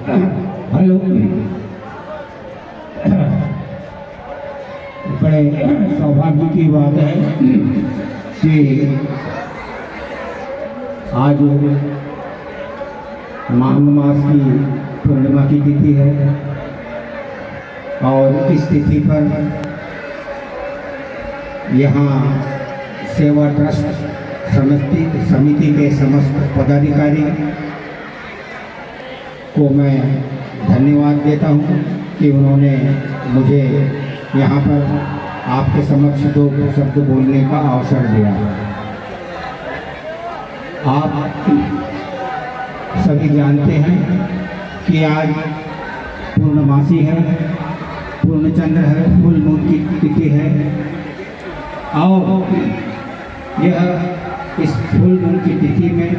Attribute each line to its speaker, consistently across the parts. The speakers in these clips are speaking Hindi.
Speaker 1: हेलो। बड़े सौभाग्य की बात है कि आज माघ मास की पूर्णिमा की तिथि है और इस तिथि पर यहाँ सेवा ट्रस्ट समिति के समस्त पदाधिकारी को मैं धन्यवाद देता हूँ कि उन्होंने मुझे यहाँ पर आपके समक्ष दो शब्द बोलने का अवसर दिया। आप सभी जानते हैं कि आज पूर्णमासी है, पूर्णचंद्र है, फुल मून की तिथि है और यह इस फुल मून की तिथि में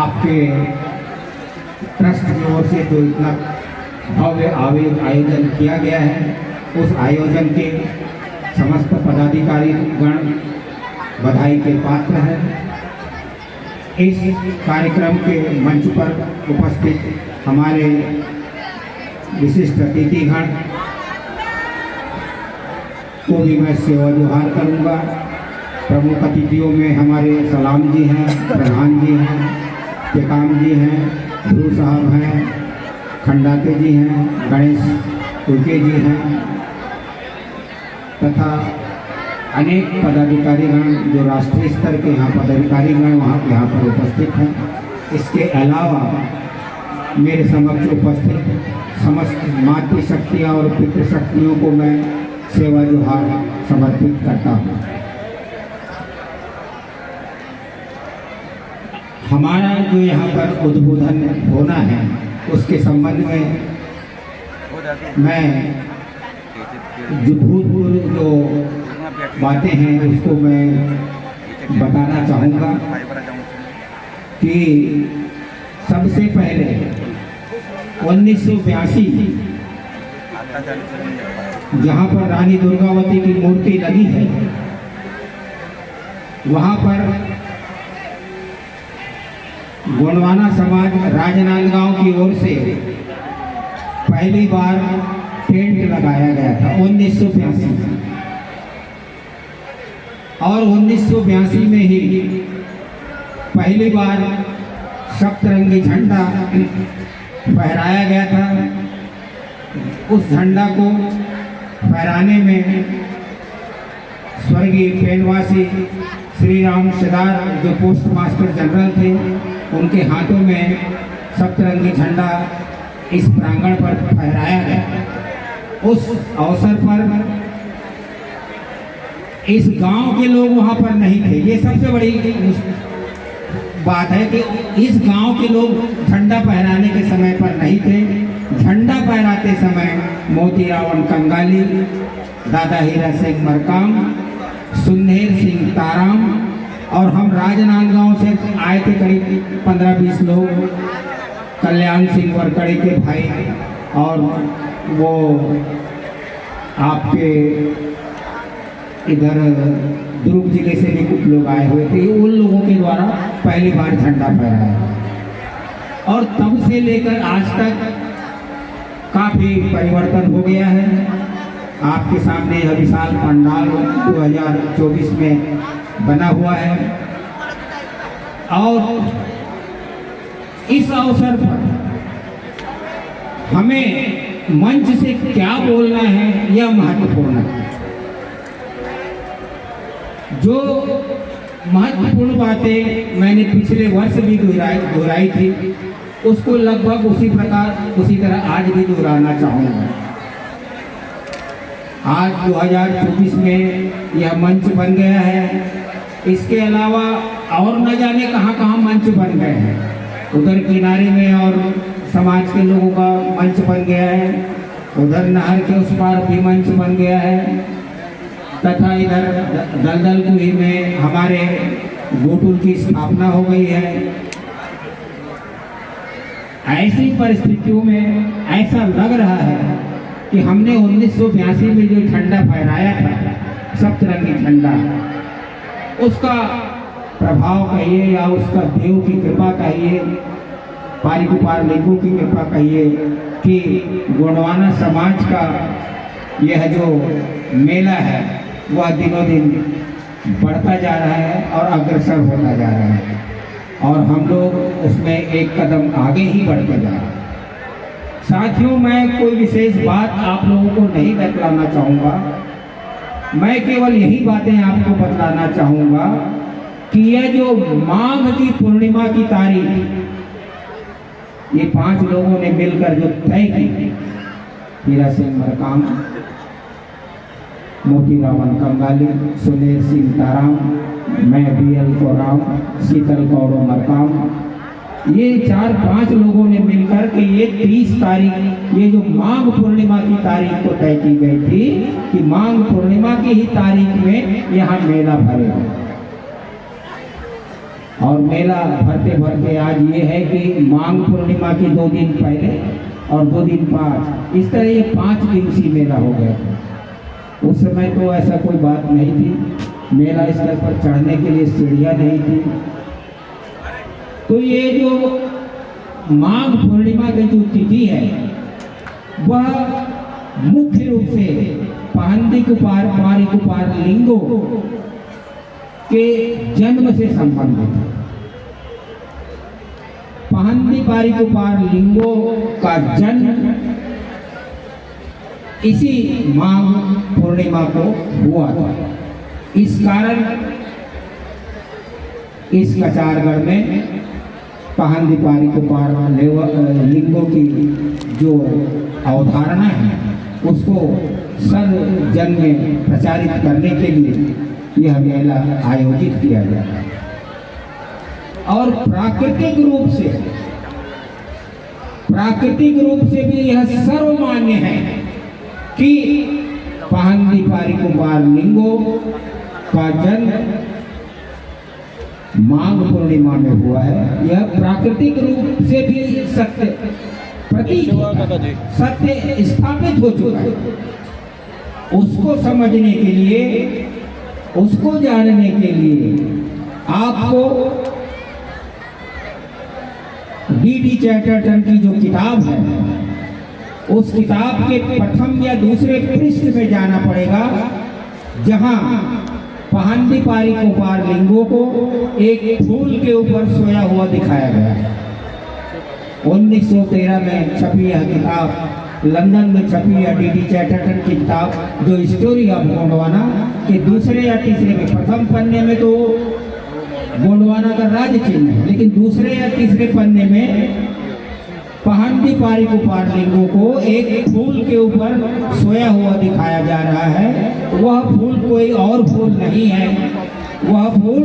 Speaker 1: आपके ट्रस्ट की ओर से जो इतना भव्य आयोजन किया गया है, उस आयोजन के समस्त पदाधिकारी गण बधाई के पात्र हैं। इस कार्यक्रम के मंच पर उपस्थित हमारे विशिष्ट अतिथिगण को भी मैं सेवा जोहार करूंगा। प्रमुख अतिथियों में हमारे सलाम जी हैं, प्रधान जी हैं, टेकाम जी हैं, ध्रुव साहब हैं, खंडाते जी हैं, गणेश उल्के जी हैं तथा अनेक पदाधिकारीगण जो राष्ट्रीय स्तर के यहाँ पदाधिकारीगण यहाँ पर उपस्थित हैं। इसके अलावा मेरे समक्ष उपस्थित समस्त मातृशक्तियाँ और पितृशक्तियों को मैं सेवा जोहार समर्पित करता हूँ। हमारा जो यहाँ पर उद्बोधन होना है उसके संबंध में मैं जो भूतपूर्व जो बातें हैं उसको मैं बताना चाहूँगा कि सबसे पहले 1982 जहाँ पर रानी दुर्गावती की मूर्ति लगी है, वहाँ पर गोंडवाना समाज राजनांदगांव की ओर से पहली बार टेंट लगाया गया था 1982 और 1982 में ही पहली बार सप्तरंगी झंडा फहराया गया था। उस झंडा को फहराने में स्वर्गीय पेंडवासी श्री राम सिदार जो पोस्ट मास्टर जनरल थे, उनके हाथों में सप्तरंगी झंडा इस प्रांगण पर फहराया गया। उस अवसर पर इस गांव के लोग वहां पर नहीं थे। ये सबसे बड़ी बात है कि इस गांव के लोग झंडा फहराने के समय पर नहीं थे। झंडा फहराते समय मोतीरावण कंगाली, दादा हीरा सिंह मरकाम, सुन्नेर सिंह ताराम और हम राजनांदगांव से आए थे करीब 15-20 लोग, कल्याण सिंह वरकड़े के भाई और वो आपके इधर दुर्ग जिले से भी कुछ लोग आए हुए थे। उन लोगों के द्वारा पहली बार झंडा फहराया और तब से लेकर आज तक काफ़ी परिवर्तन हो गया है। आपके सामने यह विशाल पंडाल 2024 में बना हुआ है और इस अवसर पर हमें मंच से क्या बोलना है यह महत्वपूर्ण है। जो महत्वपूर्ण बातें मैंने पिछले वर्ष भी दोहराई थी, उसको लगभग उसी तरह आज भी दोहराना चाहूँगा। आज 2024 में यह मंच बन गया है। इसके अलावा और न जाने कहाँ कहाँ मंच बन गए हैं। उधर किनारे में और समाज के लोगों का मंच बन गया है, उधर नहर के उस पार भी मंच बन गया है तथा इधर दलदल कुई में हमारे गोटुल की स्थापना हो गई है। ऐसी परिस्थितियों में ऐसा लग रहा है कि हमने 1982 में जो झंडा फहराया था, सप्तरंगी झंडा, उसका प्रभाव कहिए या उसका देव की कृपा कहिए पारी कुपार लिंगों की कृपा कहिए कि गोंडवाना समाज का यह जो मेला है वह दिनों दिन बढ़ता जा रहा है और अग्रसर होता जा रहा है और हम लोग उसमें एक कदम आगे ही बढ़ते जा रहे हैं। साथियों, मैं कोई विशेष बात आप लोगों को नहीं बतलाना चाहूँगा, मैं केवल यही बातें आपको बतलाना चाहूँगा कि यह जो माघ की पूर्णिमा की तारीख ये 5 लोगों ने मिलकर जो तय की, हीरा सिंह मरकाम, मोती रावण कंगाली, सुनील सिंह ताराम, मैं BL कोराम, शीतल कौरो मरकाम, ये 4-5 लोगों ने मिलकर के ये 30 तारीख, ये जो माघ पूर्णिमा की तारीख को तय की गई थी कि माघ पूर्णिमा की ही तारीख में यहाँ मेला भरेगा। और मेला भरते भरते आज ये है कि माघ पूर्णिमा के 2 दिन पहले और 2 दिन 5, इस तरह ये 5 दिवसीय मेला हो गया। उस समय तो ऐसा कोई बात नहीं थी, मेला स्थल पर चढ़ने के लिए सीढ़ियाँ नहीं थी। तो ये जो माघ पूर्णिमा की जो तिथि है वह मुख्य रूप से पहंदी कुपार पारी कुपार लिंगों के जन्म से संबंधित है। पहंदी पारी कुपार लिंगों का जन्म इसी माघ पूर्णिमा को हुआ था। इस कारण इस कचारगढ़ में पहंदी पारी कुपार लिंगों की जो अवधारणा है उसको सर्व जन में प्रचारित करने के लिए यह मेला आयोजित किया गया है। और प्राकृतिक रूप से भी यह सर्वमान्य है कि पहंदी पारी कुपार लिंगों का जन्म माघ पूर्णिमा में हुआ है। यह प्राकृतिक रूप से भी सत्य प्रतीत सत्य स्थापित हो चुका है। उसको समझने के लिए, उसको जानने के लिए आपको D.D. चैटरटन की जो किताब है उस किताब के प्रथम या दूसरे पृष्ठ में जाना पड़ेगा, जहां पहंदी पारी कुपार लिंगों को एक फूल के ऊपर सोया हुआ दिखाया गया है। 1913 में छपी यह किताब, लंदन में छपी यह D.D. चैटरटन की किताब जो स्टोरी ऑफ गोंडवाना के दूसरे या तीसरे में, प्रथम पन्ने में तो गोंडवाना का राज्य चिन्ह है, लेकिन दूसरे या तीसरे पन्ने में पहंदी पारी कुपार लिंगों को एक फूल के ऊपर सोया हुआ दिखाया जा रहा है। वह फूल कोई और फूल नहीं है, वह फूल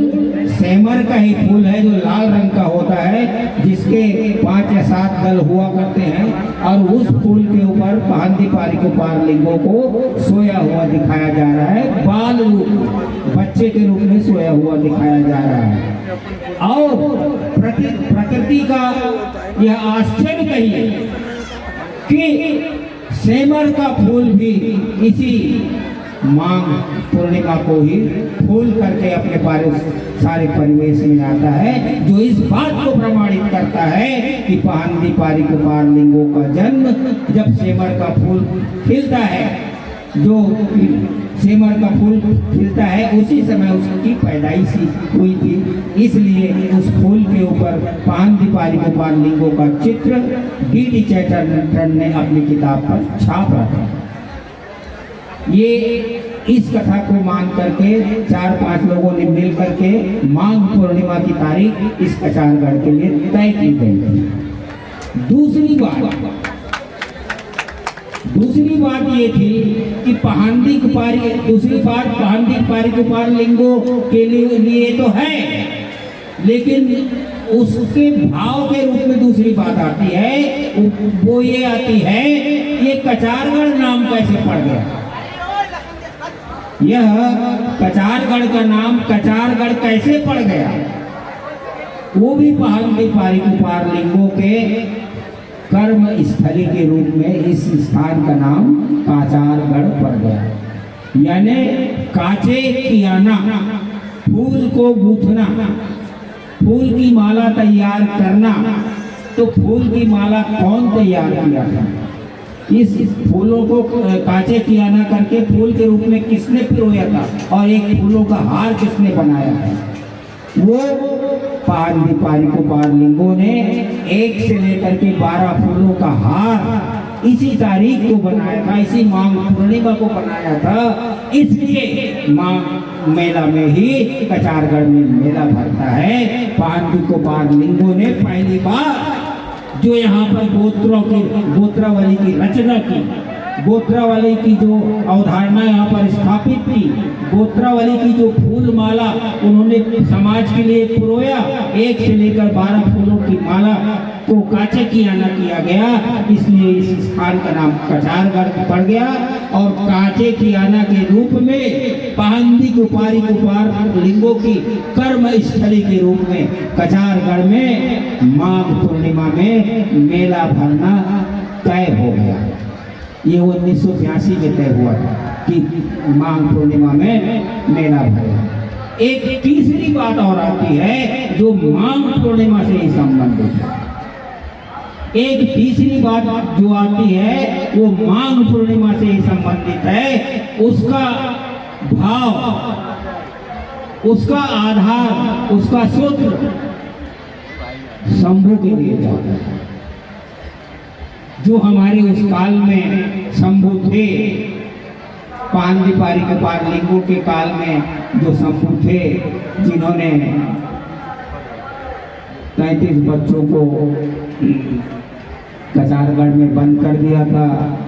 Speaker 1: सेमर का ही फूल है जो लाल रंग का होता है, जिसके 5 या 7 दल हुआ करते हैं। और उस फूल के ऊपर पहंदी पारी कुपार लिंगों को सोया हुआ दिखाया जा रहा है, बाल रूप, बच्चे के रूप में सोया हुआ दिखाया जा रहा है। और प्रकृति का यह आश्चर्य कहिए कि सेमर का फूल भी इसी माघ पूर्णिमा को ही फूल करके अपने सारे परिवेश में आता है, जो इस बात को प्रमाणित करता है कि पहंदी पारी कुपार लिंगों का जन्म जब सेमर का फूल खिलता है, जो सेमर का फूल खिलता है उसी समय उसकी पैदाइश हुई थी। इसलिए उस फूल के ऊपर पहंदी पारी कुपार लिंगों का चित्र D.D. चैटरटन ने अपनी किताब पर छाप रखा। ये इस कथा को मान करके 4-5 लोगों ने मिल करके माघ पूर्णिमा की तारीख इस कचारगढ़ के लिए तय की गई थी। दूसरी बात ये थी कि पहंदी पारी कुपार लिंगों के लिए तो है, लेकिन उसके भाव के रूप में दूसरी बात आती है, वो ये आती है ये कचारगढ़ नाम कैसे पड़ गया। यह कचारगढ़ का नाम कचारगढ़ कैसे पड़ गया, वो भी पहंदी पारी कुपार लिंगों के कर्म स्थली के रूप में इस स्थान का नाम काचारगढ़ पड़ गया। यानी काचे कियाना, फूल को गूंथना, फूल की माला तैयार करना, तो फूल की माला कौन तैयार किया था? इस फूलों को कांचे कियाना करके फूल के रूप में किसने पिरोया था और एक फूलों का हार किसने बनाया था? वो पांडिपारिको लिंगों ने 1 से लेकर के 12 फूलों का हार इसी तारीख को बनाया था, इसी माघ पूर्णिमा को बनाया था। इसलिए माघ मेला में ही कचारगढ़ में मेला भरता है। पांडिको लिंगों ने पहली बार जो यहाँ पर गोत्रावली की रचना की, गोत्रावली की जो अवधारणा यहाँ पर स्थापित की, गोत्रावली की जो फूल माला उन्होंने समाज के लिए पिरोया, 1 से लेकर 12 फूलों की माला को कांचे कियाना किया गया, इसलिए इस स्थान का नाम कचारगढ़ पड़ गया। और कांचे कियाना के रूप में पांडिकुपारी लिंगों की कर्म स्थली के रूप में कचारगढ़ में माघ पूर्णिमा में मेला भरना तय हो गया। ये 1982 में तय हुआ था कि माघ पूर्णिमा में मेला भरेगा। एक तीसरी बात और आती है जो माघ पूर्णिमा से ही संबंधित है। एक तीसरी बात जो आती है वो माघ पूर्णिमा से ही संबंधित है। उसका भाव, उसका आधार, उसका सूत्र शंभू के लिए जाता है। जो हमारे उस काल में शंभू थे, पांडिपारिक लिंगों के काल में जो शंभू थे, जिन्होंने 33 बच्चों को कचारगढ़ में बंद कर दिया था,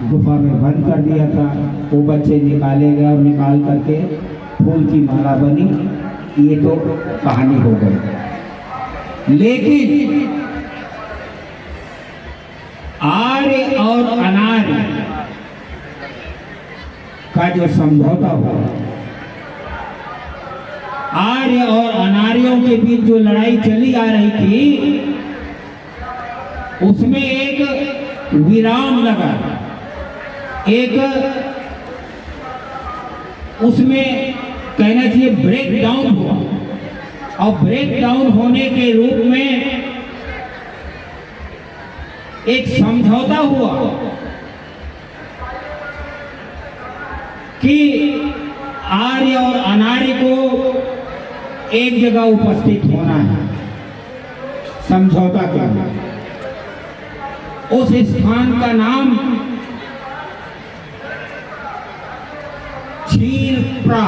Speaker 1: गुफा में बंद कर दिया था, वो बच्चे निकाले गए और निकाल करके फूल की माला बनी। ये तो कहानी हो गई। लेकिन आर्य और अनार्य का जो समझौता हुआ, आर्य और अनार्यों के बीच जो लड़ाई चली आ रही थी, उसमें एक विराम लगा, एक उसमें कहना चाहिए ब्रेक डाउन हुआ। और ब्रेक डाउन होने के रूप में एक समझौता हुआ कि आर्य और अनार्य को एक जगह उपस्थित होना है। समझौता करना, उस स्थान का नाम क्षीरप्रा,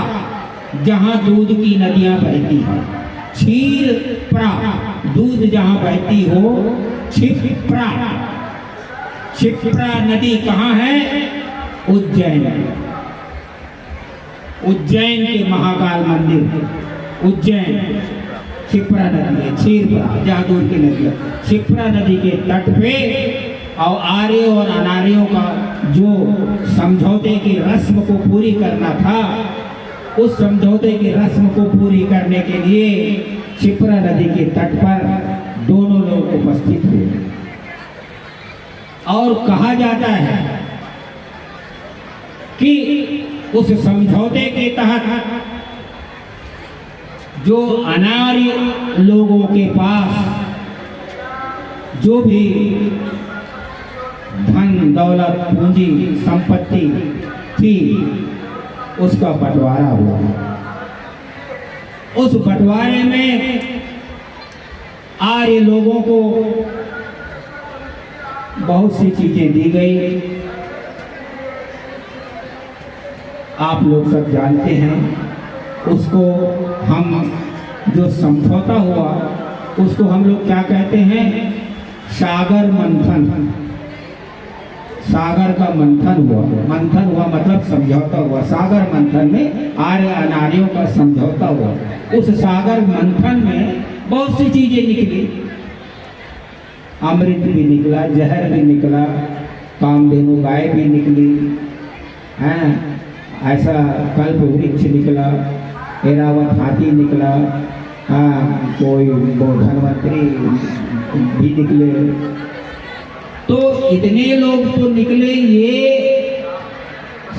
Speaker 1: जहां दूध की नदियां बहती हैं। क्षीरप्रा, दूध जहां बहती हो। क्षिप्रा, क्षिप्रा नदी कहाँ है? उज्जैन। उज्जैन के महाकाल मंदिर उज्जैन, क्षिप्रा नदी है। क्षीरप्रा जहां दूध की नदी है, क्षिप्रा नदी के तट पे। और आर्य और अनार्यों का जो समझौते की रस्म को पूरी करना था, उस समझौते की रस्म को पूरी करने के लिए क्षिप्रा नदी के तट पर दोनों लोग उपस्थित हुए। और कहा जाता है कि उस समझौते के तहत जो अनार्य लोगों के पास जो भी धन दौलत पूंजी संपत्ति थी, उसका बंटवारा हुआ। उस बंटवारे में आर्य लोगों को बहुत सी चीजें दी गई। आप लोग सब जानते हैं उसको। हम जो समझौता हुआ उसको हम लोग क्या कहते हैं? सागर मंथन। सागर का मंथन हुआ। मंथन हुआ मतलब समझौता हुआ। सागर मंथन में आर्य अनार्यों का समझौता हुआ। उस सागर मंथन में बहुत सी चीजें निकली। अमृत भी निकला, जहर भी निकला, कामधेनु गाय भी निकली, हैं ऐसा कल्प वृक्ष निकला, एरावत हाथी निकला, कोई वो धनवंतरी भी निकले। तो इतने लोग तो निकले। ये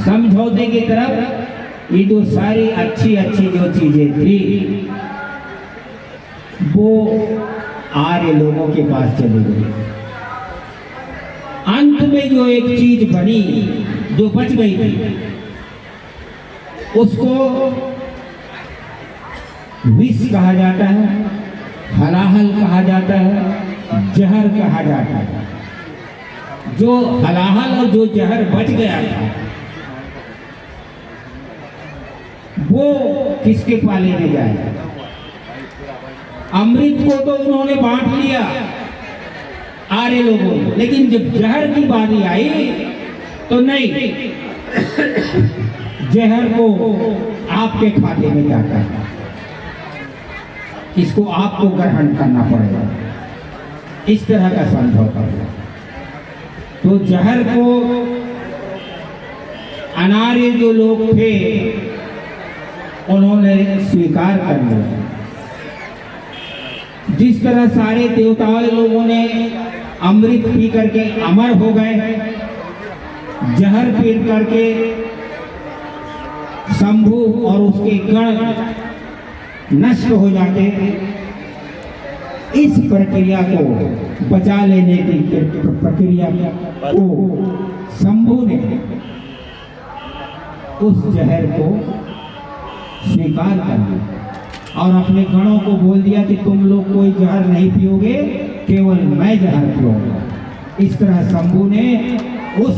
Speaker 1: समझौते की तरफ ये जो सारी अच्छी अच्छी जो चीजें थी वो आर्य लोगों के पास चले गए। अंत में जो एक चीज बनी, जो बच गई थी, उसको विष कहा जाता है, हलाहल कहा जाता है, जहर कहा जाता है। जो हलाहल और जो जहर बच गया था, वो किसके पाले में जाएगा? अमृत को तो उन्होंने बांट लिया आर्य लोगों ने, लेकिन जब जहर की बारी आई तो नहीं, जहर को आपके खाते में जाता है, इसको आपको ग्रहण करना पड़ेगा। इस तरह का समझौता हुआ। तो जहर को अनार्य जो लोग थे उन्होंने स्वीकार कर लिया। जिस तरह सारे देवताओं लोगों ने अमृत पी करके अमर हो गए, जहर पी करके शंभु और उसके गण नष्ट हो जाते, इस प्रक्रिया को बचा लेने की प्रक्रिया को शंभु ने उस जहर को स्वीकार कर लिया और अपने गणों को बोल दिया कि तुम लोग कोई जहर नहीं पियोगे, केवल मैं जहर पीऊंगा। इस तरह शंभु ने उस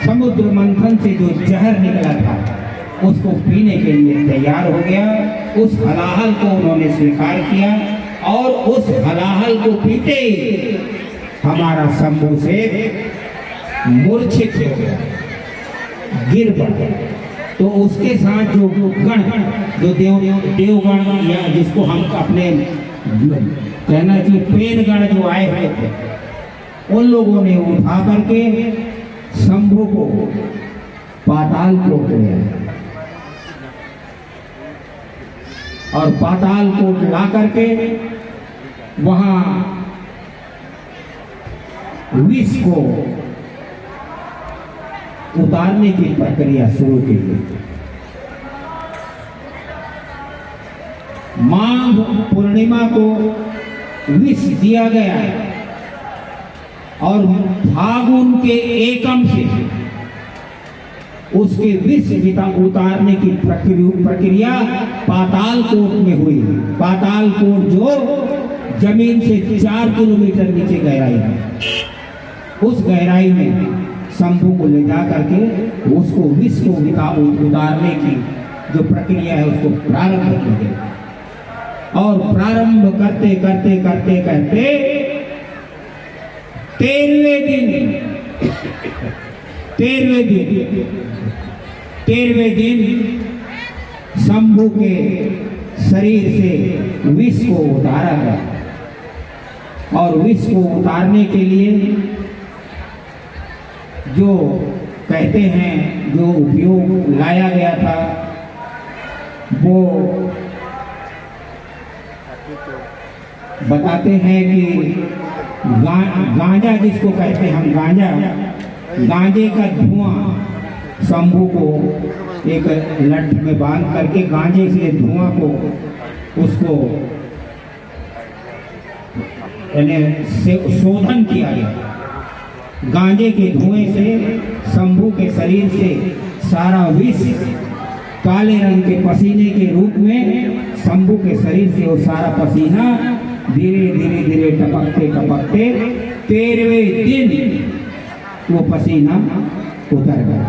Speaker 1: समुद्र मंथन से जो जहर निकला था उसको पीने के लिए तैयार हो गया। उस हलाहल को उन्होंने स्वीकार किया और उस हलाहल को पीते ही हमारा शंभु से मूर्छित हो गया, गिर पड़ा। तो उसके साथ जो गण, जो देवगण या जिसको हम अपने कहना चाहिए पेन गण जो आए हुए थे, उन लोगों ने उठा करके शंभु को पाताल को ले और पाताल को ला करके वहां विष को उतारने की प्रक्रिया शुरू की गई। माघ पूर्णिमा को विष दिया गया और फागुन के एकम से उसके विष उतारने की प्रक्रिया पाताल कोट में हुई। पाताल कोट जो जमीन से 4 किलोमीटर नीचे गहराई है, उस गहराई में शंभु को ले जा करके उसको विष को उतारने की जो प्रक्रिया है उसको प्रारंभ की गई। और प्रारंभ करते करते करते करते 13वें दिन शंभु के शरीर से विष को उतारा गया। और विष को उतारने के लिए जो कहते हैं, जो उपयोग लाया गया था, वो बताते हैं कि गांजा जिसको कहते हैं हम, गांजे का धुआं शंभु को एक लठ में बांध करके गांजे से धुआं को उसको शोधन किया गया। गांजे के धुएं से शंभु के शरीर से सारा विष काले रंग के पसीने के रूप में शंभु के शरीर से वो सारा पसीना धीरे धीरे धीरे टपकते टपकते 13वें दिन वो पसीना उतर गया।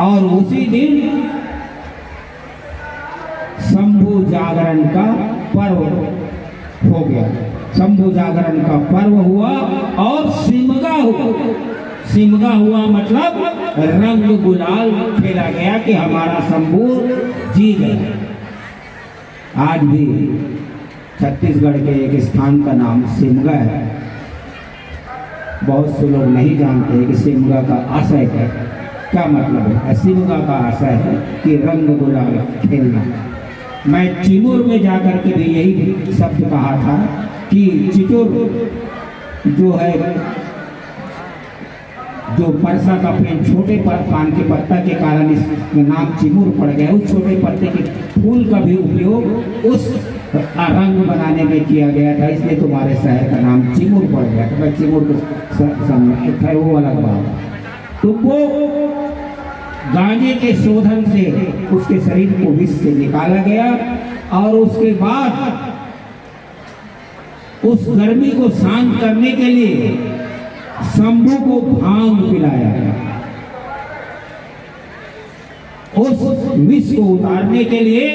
Speaker 1: और उसी दिन शंभु जागरण का पर्व हो गया। शंभु जागरण का पर्व हुआ और सिमगा हुआ। सिमगा हुआ मतलब रंग गुलाल खेला गया कि हमारा शंभु जी गया। आज भी छत्तीसगढ़ के एक स्थान का नाम सिमगा है। बहुत से लोग नहीं जानते कि सिमगा का आशय क्या मतलब है। सिमगा का आशय है कि रंग गुलाल खेलना। मैं चिमुर में जाकर के भी यही शब्द कहा था कि चिचुर जो है, जो परसा का पेड़ छोटे पान के पत्ता के कारण इसका नाम चिमुर पड़ गया। उस छोटे पत्ते के फूल का भी उपयोग उस रंग बनाने में किया गया था, इसलिए तुम्हारे शहर का नाम चिमूर पड़ गया था। चिमूर को खैर वो अलग बात। तो वो गांजे के शोधन से उसके शरीर को विष से निकाला गया और उसके बाद उस गर्मी को शांत करने के लिए शंभू को भांग पिलाया गया। उस विष को उतारने के लिए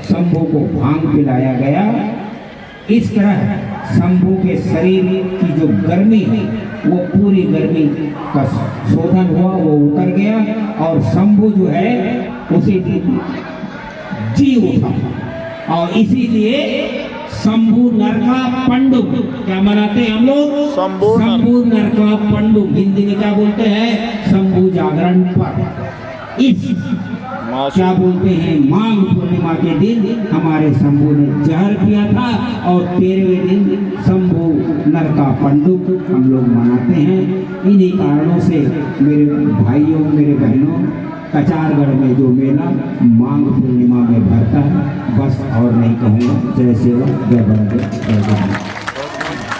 Speaker 1: शंभू को भांग पिलाया गया। इस तरह शंभू के शरीर की जो गर्मी है वो पूरी गर्मी का शोधन हुआ, वो उतर गया और शंभू जो है उसी जी उठा। और इसीलिए शंभू नरका पंडु क्या मनाते हैं हम लोग? शंभू नरका पंडु, हिंदी में क्या बोलते हैं? शंभू जागरण पर। इस क्या बोलते हैं, माघ पूर्णिमा के दिन हमारे शंभू ने जहर पिया था और 13वें दिन शंभू नरका पंडु हम लोग मनाते हैं। इन्हीं कारणों से मेरे भाइयों मेरे बहनों, कचारगढ़ में जो मेला माघ पूर्णिमा में भरता है, बस और नहीं कहूँगा। जय सेवा, जय बराबर, जय बराबर।